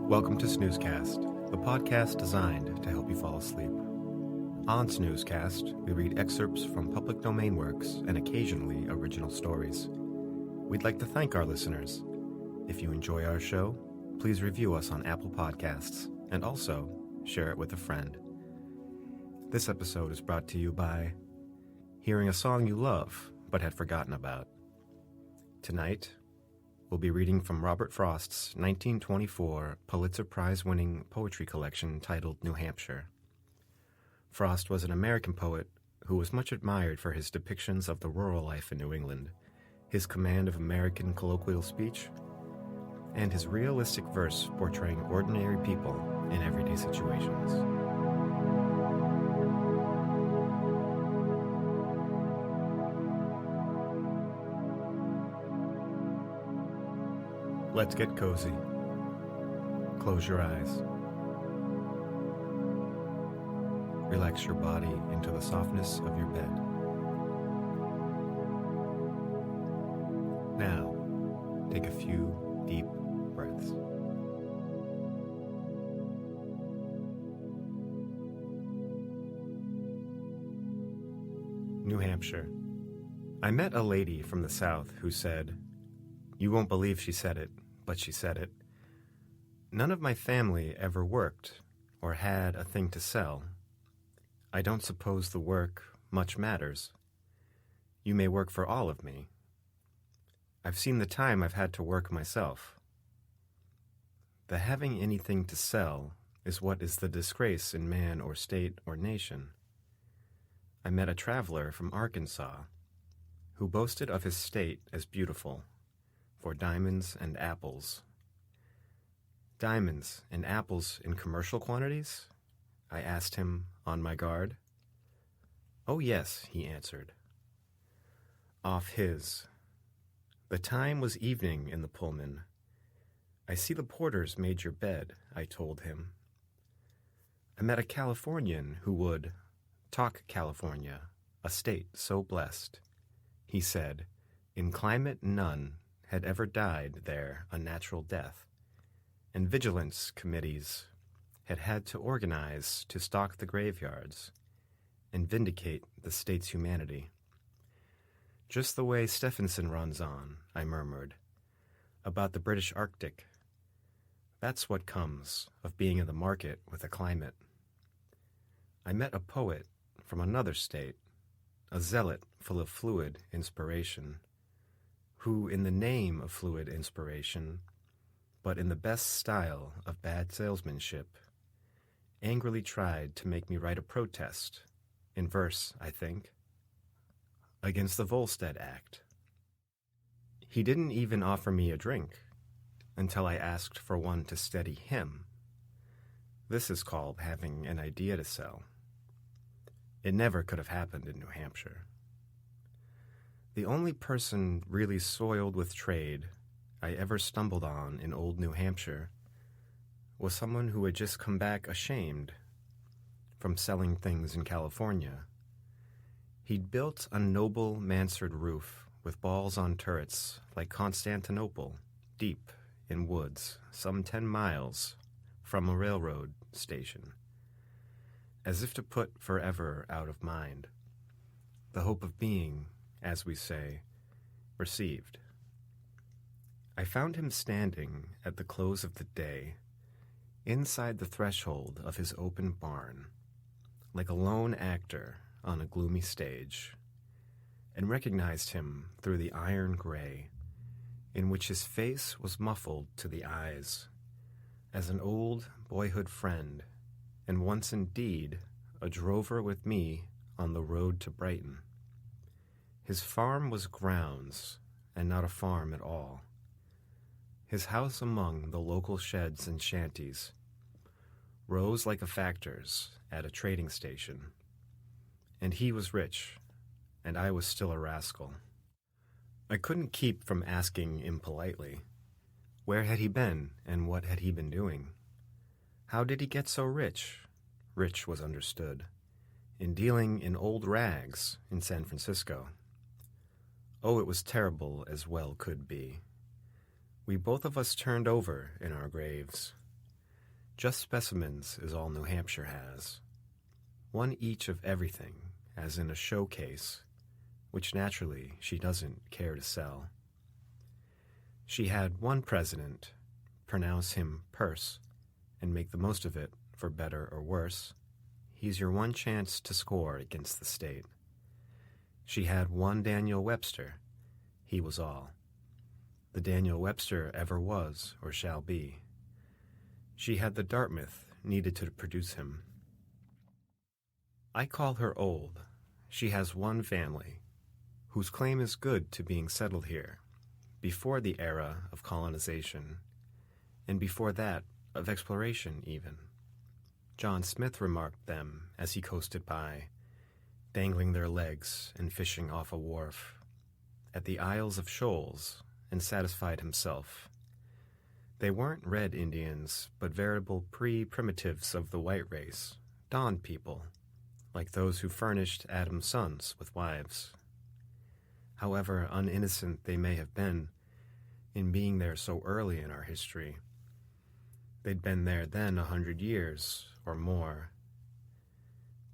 Welcome to Snoozecast, the podcast designed to help you fall asleep. On Snoozecast, we read excerpts from public domain works and occasionally original stories. We'd like to thank our listeners. If you enjoy our show, please review us on Apple Podcasts and also share it with a friend. This episode is brought to you by hearing a song you love but had forgotten about. Tonight, we'll be reading from Robert Frost's 1924 Pulitzer Prize-winning poetry collection titled New Hampshire. Frost was an American poet who was much admired for his depictions of the rural life in New England, his command of American colloquial speech, and his realistic verse portraying ordinary people in everyday situations. Let's get cozy. Close your eyes. Relax your body into the softness of your bed. Now, take a few deep breaths. New Hampshire. I met a lady from the South who said, "You won't believe she said it, but she said it. None of my family ever worked or had a thing to sell. I don't suppose the work much matters. You may work for all of me. I've seen the time I've had to work myself. The having anything to sell is what is the disgrace in man or state or nation. I met a traveler from Arkansas who boasted of his state as beautiful, for diamonds and apples." "Diamonds and apples in commercial quantities?" I asked him on my guard. "Oh yes," he answered. Off his. The time was evening in the Pullman. "I see the porters made your bed," I told him. I met a Californian who would talk California, a state so blessed. He said, in climate none had ever died there a natural death, and vigilance committees had had to organize to stock the graveyards and vindicate the state's humanity. "Just the way Stephenson runs on," I murmured, "about the British Arctic. That's what comes of being in the market with a climate." I met a poet from another state, a zealot full of fluid inspiration, who, in the name of fluid inspiration, but in the best style of bad salesmanship, angrily tried to make me write a protest, in verse, I think, against the Volstead Act. He didn't even offer me a drink until I asked for one to steady him. This is called having an idea to sell. It never could have happened in New Hampshire. The only person really soiled with trade I ever stumbled on in old New Hampshire was someone who had just come back ashamed from selling things in California. He'd built a noble mansard roof with balls on turrets like Constantinople, deep in woods, some 10 miles from a railroad station, as if to put forever out of mind the hope of being, as we say, received. I found him standing at the close of the day, inside the threshold of his open barn, like a lone actor on a gloomy stage, and recognized him through the iron gray, in which his face was muffled to the eyes, as an old boyhood friend, and once indeed a drover with me on the road to Brighton. His farm was grounds, and not a farm at all. His house among the local sheds and shanties rose like a factor's at a trading station. And he was rich, and I was still a rascal. I couldn't keep from asking impolitely, where had he been and what had he been doing? How did he get so rich? Rich was understood. In dealing in old rags in San Francisco. Oh, it was terrible as well could be. We both of us turned over in our graves. Just specimens is all New Hampshire has. One each of everything, as in a showcase, which naturally she doesn't care to sell. She had one president, pronounce him Purse, and make the most of it, for better or worse. He's your one chance to score against the state. She had one Daniel Webster. He was all. The Daniel Webster ever was or shall be. She had the Dartmouth needed to produce him. I call her old. She has one family, whose claim is good to being settled here, before the era of colonization, and before that of exploration even. John Smith remarked them as he coasted by, dangling their legs and fishing off a wharf, at the Isles of Shoals, and satisfied himself. They weren't red Indians, but veritable pre-primitives of the white race, dawn people, like those who furnished Adam's sons with wives. However uninnocent they may have been in being there so early in our history, they'd been there then 100 years or more.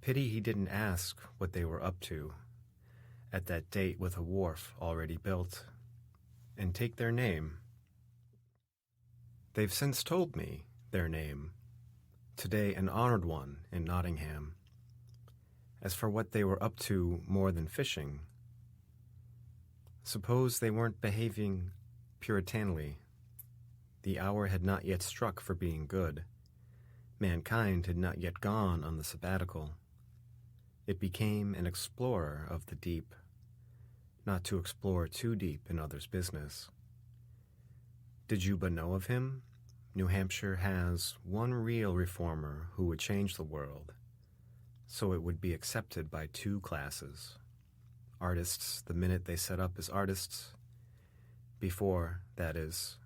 Pity he didn't ask what they were up to at that date with a wharf already built, and take their name. They've since told me their name, today an honored one in Nottingham. As for what they were up to more than fishing, suppose they weren't behaving puritanly. The hour had not yet struck for being good. Mankind had not yet gone on the sabbatical. It became an explorer of the deep, not to explore too deep in others' business. Did you but know of him? New Hampshire has one real reformer who would change the world, so it would be accepted by two classes. Artists the minute they set up as artists, before, that is,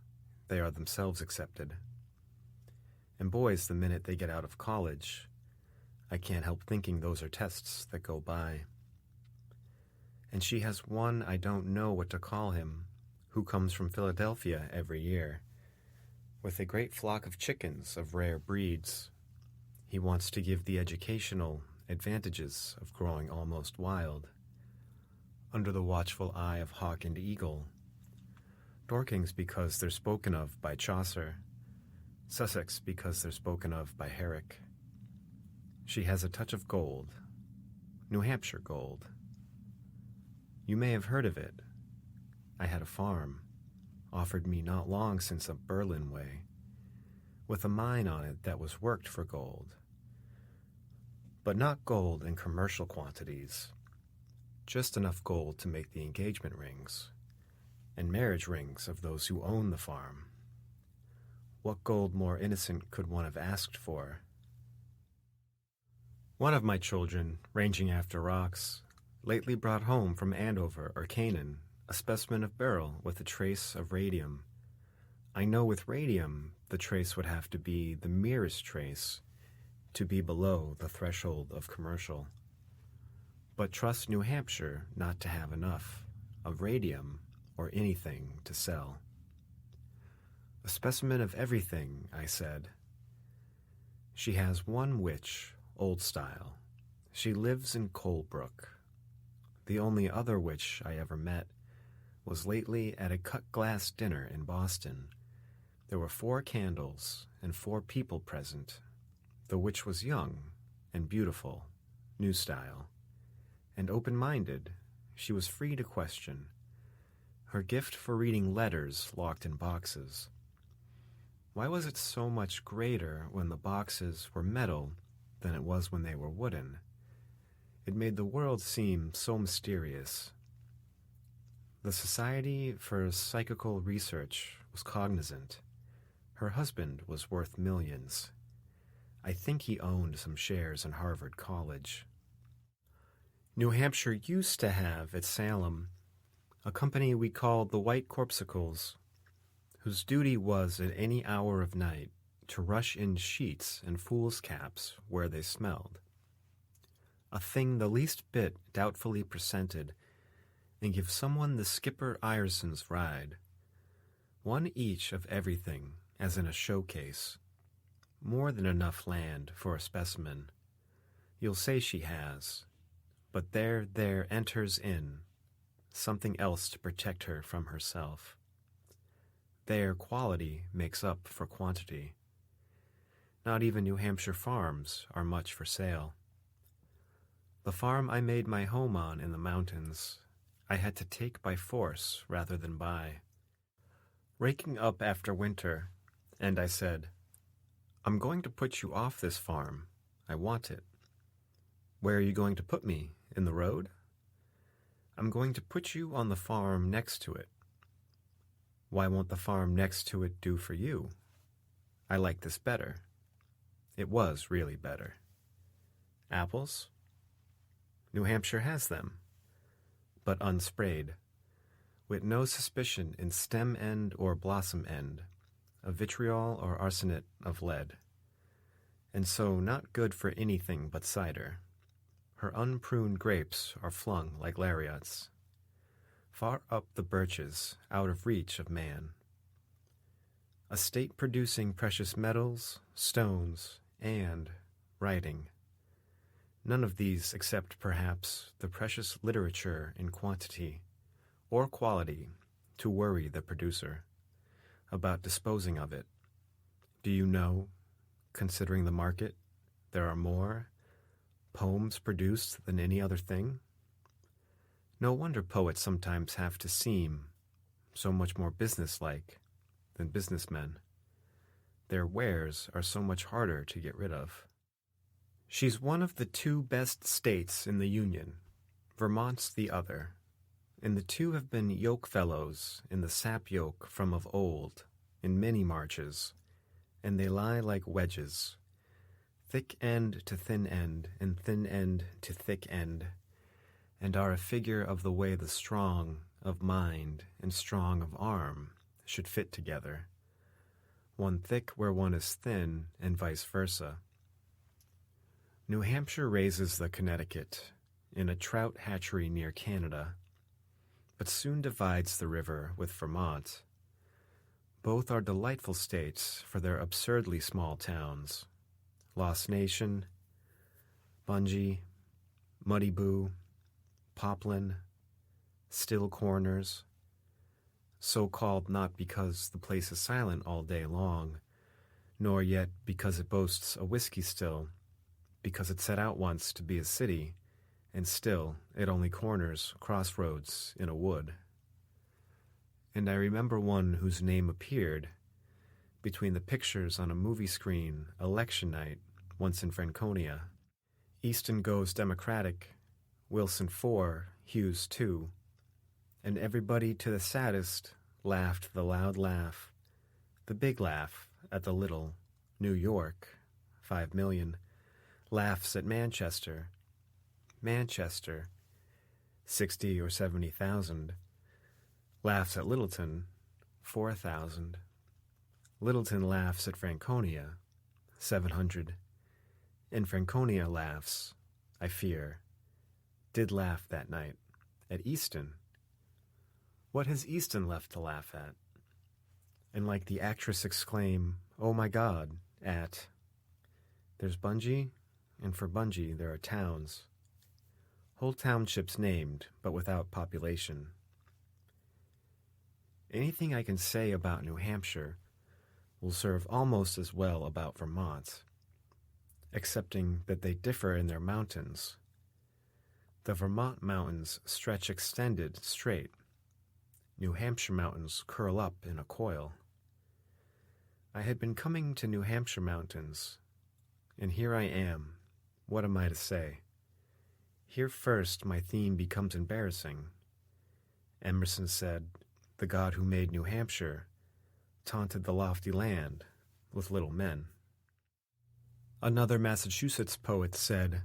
they are themselves accepted. And boys the minute they get out of college. I can't help thinking those are tests that go by. And she has one I don't know what to call him, who comes from Philadelphia every year, with a great flock of chickens of rare breeds. He wants to give the educational advantages of growing almost wild, under the watchful eye of hawk and eagle. Dorkings because they're spoken of by Chaucer, Sussex because they're spoken of by Herrick. She has a touch of gold, New Hampshire gold. You may have heard of it. I had a farm, offered me not long since up Berlin way, with a mine on it that was worked for gold. But not gold in commercial quantities, just enough gold to make the engagement rings, and marriage rings of those who own the farm. What gold more innocent could one have asked for? One of my children, ranging after rocks, lately brought home from Andover or Canaan a specimen of beryl with a trace of radium. I know with radium the trace would have to be the merest trace to be below the threshold of commercial. But trust New Hampshire not to have enough of radium or anything to sell. A specimen of everything, I said. She has one witch, old style. She lives in Colebrook. The only other witch I ever met was lately at a cut-glass dinner in Boston. There were 4 candles and 4 people present. The witch was young and beautiful, new style, and open-minded. She was free to question. Her gift for reading letters locked in boxes. Why was it so much greater when the boxes were metal than it was when they were wooden? It made the world seem so mysterious. The Society for Psychical Research was cognizant. Her husband was worth millions. I think he owned some shares in Harvard College. New Hampshire used to have, at Salem, a company we called the White Corpuscles, whose duty was at any hour of night to rush in sheets and fool's caps where they smelled. A thing the least bit doubtfully presented, and give someone the Skipper Ireson's ride. One each of everything, as in a showcase. More than enough land for a specimen. You'll say she has, but there enters in something else to protect her from herself. There quality makes up for quantity. Not even New Hampshire farms are much for sale. The farm I made my home on in the mountains, I had to take by force rather than buy. Raking up after winter, and I said, "I'm going to put you off this farm. I want it." "Where are you going to put me? In the road?" "I'm going to put you on the farm next to it." "Why won't the farm next to it do for you?" "I like this better." It was really better. Apples? New Hampshire has them, but unsprayed, with no suspicion in stem end or blossom end of vitriol or arsenate of lead, and so not good for anything but cider. Her unpruned grapes are flung like lariats, far up the birches, out of reach of man. A state producing precious metals, stones, and writing. None of these except perhaps the precious literature in quantity or quality to worry the producer about disposing of it. Do you know, considering the market, there are more poems produced than any other thing? No wonder poets sometimes have to seem so much more businesslike than businessmen. Their wares are so much harder to get rid of. She's one of the two best states in the Union. Vermont's the other, and the two have been yoke fellows in the sap yoke from of old, in many marches, and they lie like wedges, thick end to thin end, and thin end to thick end, and are a figure of the way the strong of mind and strong of arm should fit together, one thick where one is thin, and vice versa. New Hampshire raises the Connecticut in a trout hatchery near Canada, but soon divides the river with Vermont. Both are delightful states for their absurdly small towns. Lost Nation, Bungee, Muddy Boo, Poplin, Still Corners, so-called not because the place is silent all day long, nor yet because it boasts a whiskey still, because it set out once to be a city, and still it only corners crossroads in a wood. And I remember one whose name appeared between the pictures on a movie screen election night once in Franconia. Easton goes Democratic, Wilson 4, Hughes 2, and everybody to the saddest laughed the loud laugh, the big laugh at the little. New York, 5 million, laughs at Manchester. Manchester, 60 or 70,000, laughs at Littleton, 4,000. Littleton laughs at Franconia, 700. And Franconia laughs, I fear, did laugh that night, at Easton. What has Easton left to laugh at? And like the actress exclaim, "Oh my God," at, there's Bungee, and for Bungee there are towns. Whole townships named, but without population. Anything I can say about New Hampshire will serve almost as well about Vermont, excepting that they differ in their mountains. The Vermont mountains stretch extended straight. New Hampshire mountains curl up in a coil. I had been coming to New Hampshire mountains, and here I am. What am I to say? Here first my theme becomes embarrassing. Emerson said, "The God who made New Hampshire taunted the lofty land with little men. Another Massachusetts poet said,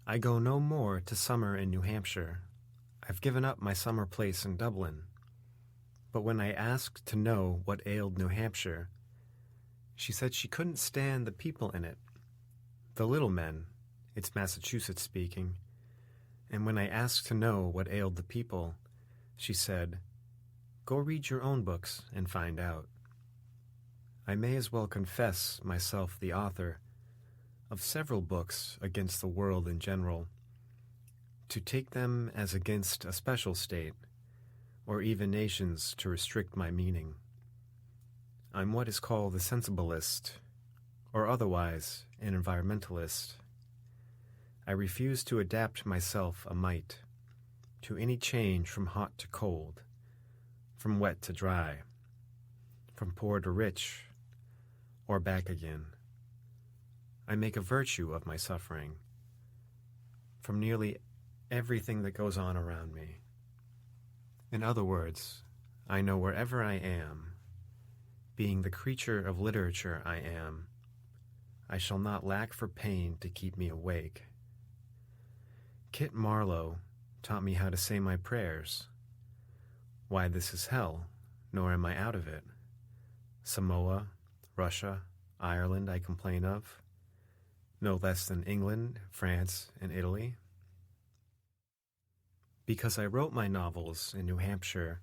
"I go no more to summer in New Hampshire. I've given up my summer place in Dublin." But when I asked to know what ailed New Hampshire, she said she couldn't stand the people in it. The little men, it's Massachusetts speaking. And when I asked to know what ailed the people, she said, "Go read your own books and find out." I may as well confess myself the author of several books against the world in general, to take them as against a special state, or even nations to restrict my meaning. I'm what is called a sensibilist, or otherwise an environmentalist. I refuse to adapt myself a mite to any change from hot to cold, from wet to dry, from poor to rich, or back again. I make a virtue of my suffering from nearly everything that goes on around me. In other words, I know wherever I am, being the creature of literature I am, I shall not lack for pain to keep me awake. Kit Marlowe taught me how to say my prayers. Why this is hell, nor am I out of it. Samoa, Russia, Ireland I complain of, no less than England, France, and Italy. Because I wrote my novels in New Hampshire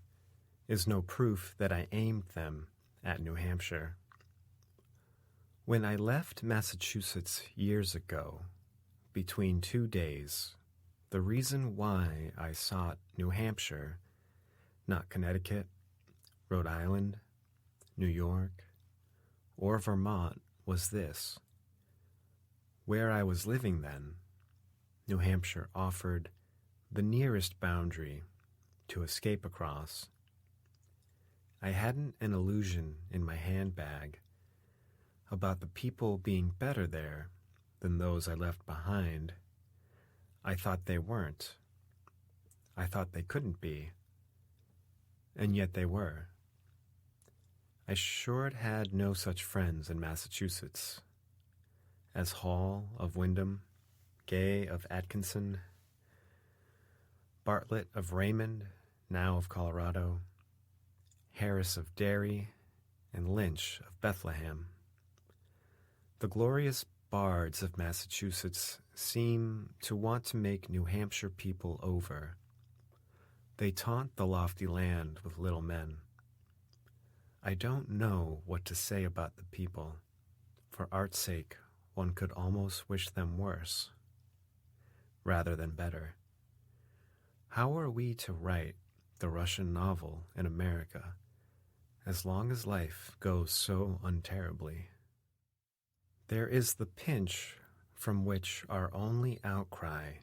is no proof that I aimed them at New Hampshire. When I left Massachusetts years ago, between 2 days, the reason why I sought New Hampshire, not Connecticut, Rhode Island, New York, or Vermont, was this. Where I was living then, New Hampshire offered the nearest boundary to escape across. I hadn't an illusion in my handbag about the people being better there than those I left behind. I thought they weren't. I thought they couldn't be. And yet they were. I sure had no such friends in Massachusetts as Hall of Wyndham, Gay of Atkinson, Bartlett of Raymond, now of Colorado, Harris of Derry, and Lynch of Bethlehem. The glorious bards of Massachusetts seem to want to make New Hampshire people over. They taunt the lofty land with little men. I don't know what to say about the people. For art's sake, one could almost wish them worse, rather than better. How are we to write the Russian novel in America as long as life goes so unterribly? There is the pinch from which our only outcry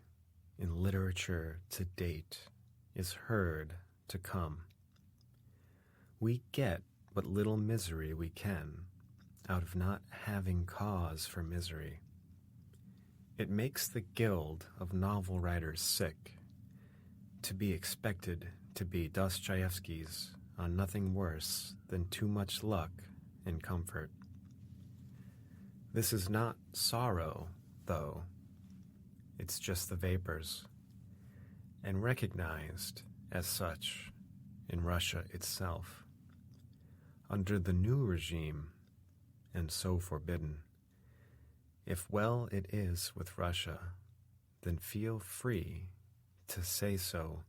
in literature to date is heard to come. We get what little misery we can out of not having cause for misery. It makes the guild of novel writers sick to be expected to be Dostoevsky's on nothing worse than too much luck and comfort. This is not sorrow, though. It's just the vapors, and recognized as such in Russia itself, under the new regime, and so forbidden. If well it is with Russia, then feel free to say so,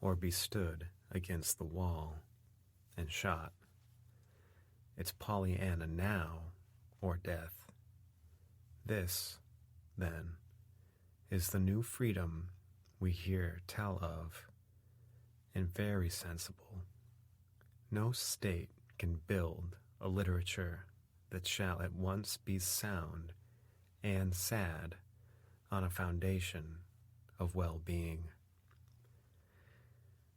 or be stood against the wall and shot. It's Pollyanna now, or death. This, then, is the new freedom we hear tell of, and very sensible. No state can build a literature that shall at once be sound and sad on a foundation of well-being.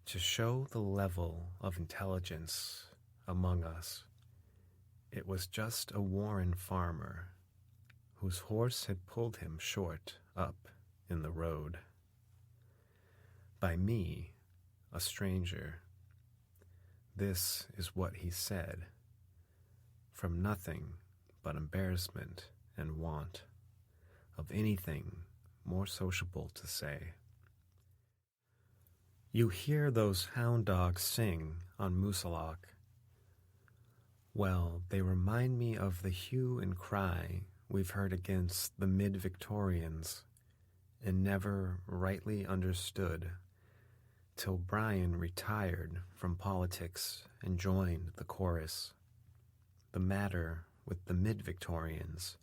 To show the level of intelligence among us, it was just a Warren farmer whose horse had pulled him short up in the road. By me, a stranger, This is what he said, from nothing but embarrassment and want of anything more sociable to say. You hear those hound dogs sing on Moosalauck. Well, they remind me of the hue and cry we've heard against the mid-Victorians and never rightly understood till Brian retired from politics and joined the chorus. The matter with the mid-Victorians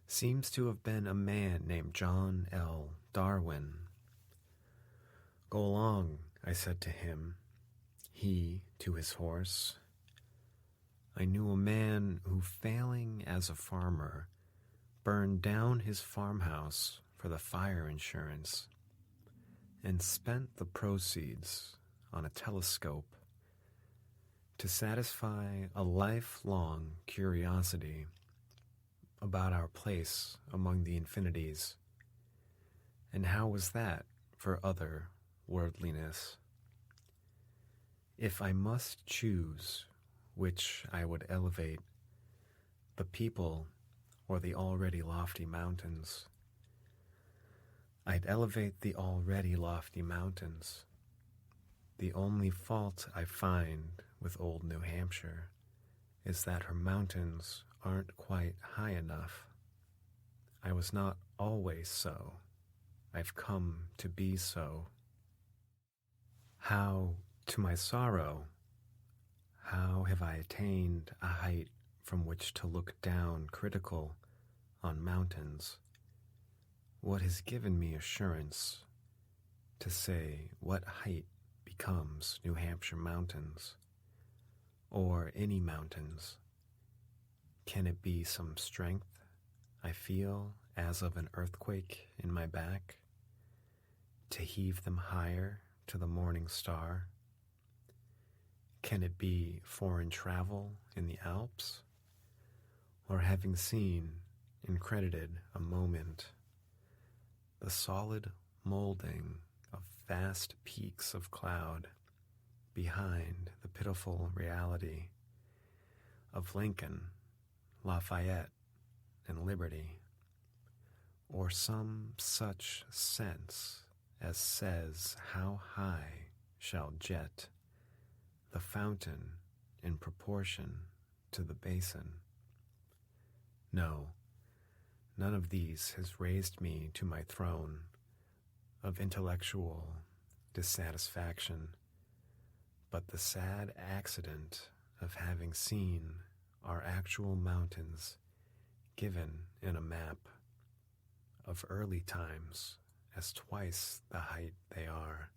seems to have been a man named John L. Darwin. Go along, I said to him, he to his horse. I knew a man who, failing as a farmer, burned down his farmhouse for the fire insurance and spent the proceeds on a telescope to satisfy a lifelong curiosity about our place among the infinities. And how was that for other worldliness? If I must choose which I would elevate, the people or the already lofty mountains, I'd elevate the already lofty mountains. The only fault I find with old New Hampshire is that her mountains aren't quite high enough. I was not always so. I've come to be so. How, to my sorrow, how have I attained a height from which to look down critical on mountains? What has given me assurance to say what height becomes New Hampshire mountains, or any mountains? Can it be some strength I feel as of an earthquake in my back, to heave them higher to the morning star? Can it be foreign travel in the Alps, or having seen and credited a moment the solid molding of vast peaks of cloud behind the pitiful reality of Lincoln, Lafayette, and Liberty, or some such sense as says how high shall jet the fountain in proportion to the basin? No, none of these has raised me to my throne of intellectual dissatisfaction, but the sad accident of having seen our actual mountains given in a map of early times as twice the height they are,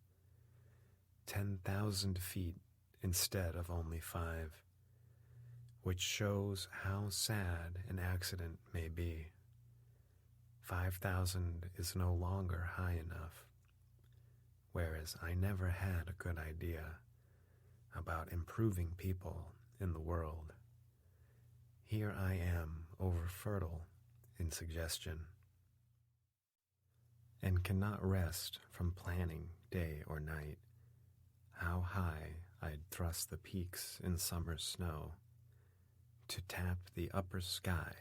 10,000 feet instead of only 5, which shows how sad an accident may be. 5,000 is no longer high enough, whereas I never had a good idea about improving people in the world. Here I am over fertile in suggestion, and cannot rest from planning day or night how high I'd thrust the peaks in summer snow to tap the upper sky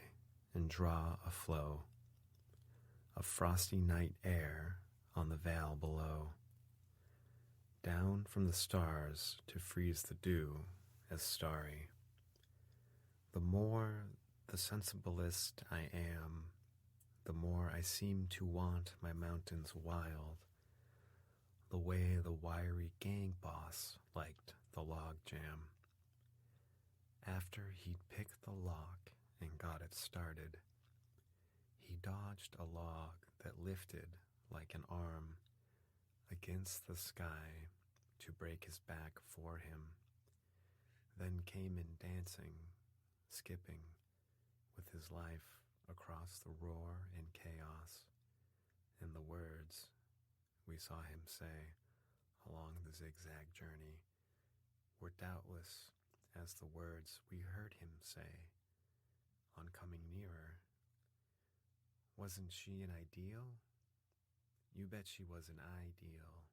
and draw a flow of frosty night air on the vale below, down from the stars to freeze the dew as starry. The more the sensibilist I am, the more I seem to want my mountains wild, the way the wiry gang boss liked the log jam. After he'd picked the lock and got it started, he dodged a log that lifted like an arm against the sky to break his back for him, then came in dancing, skipping with his life across the roar and chaos, and the words we saw him say along the zigzag journey were doubtless as the words we heard him say on coming nearer. Wasn't she an ideal? You bet she was an ideal.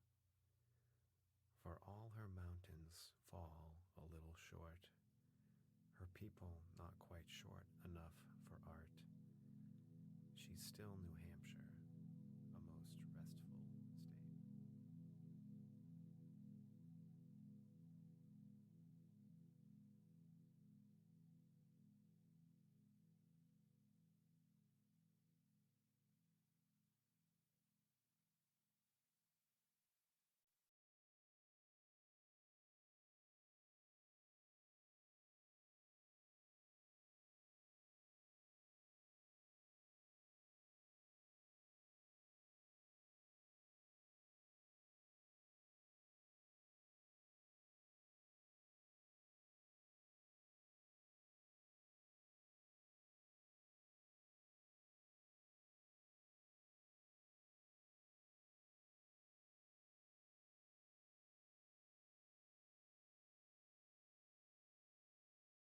For all her mountains fall a little short, her people not quite short enough for art. She's still New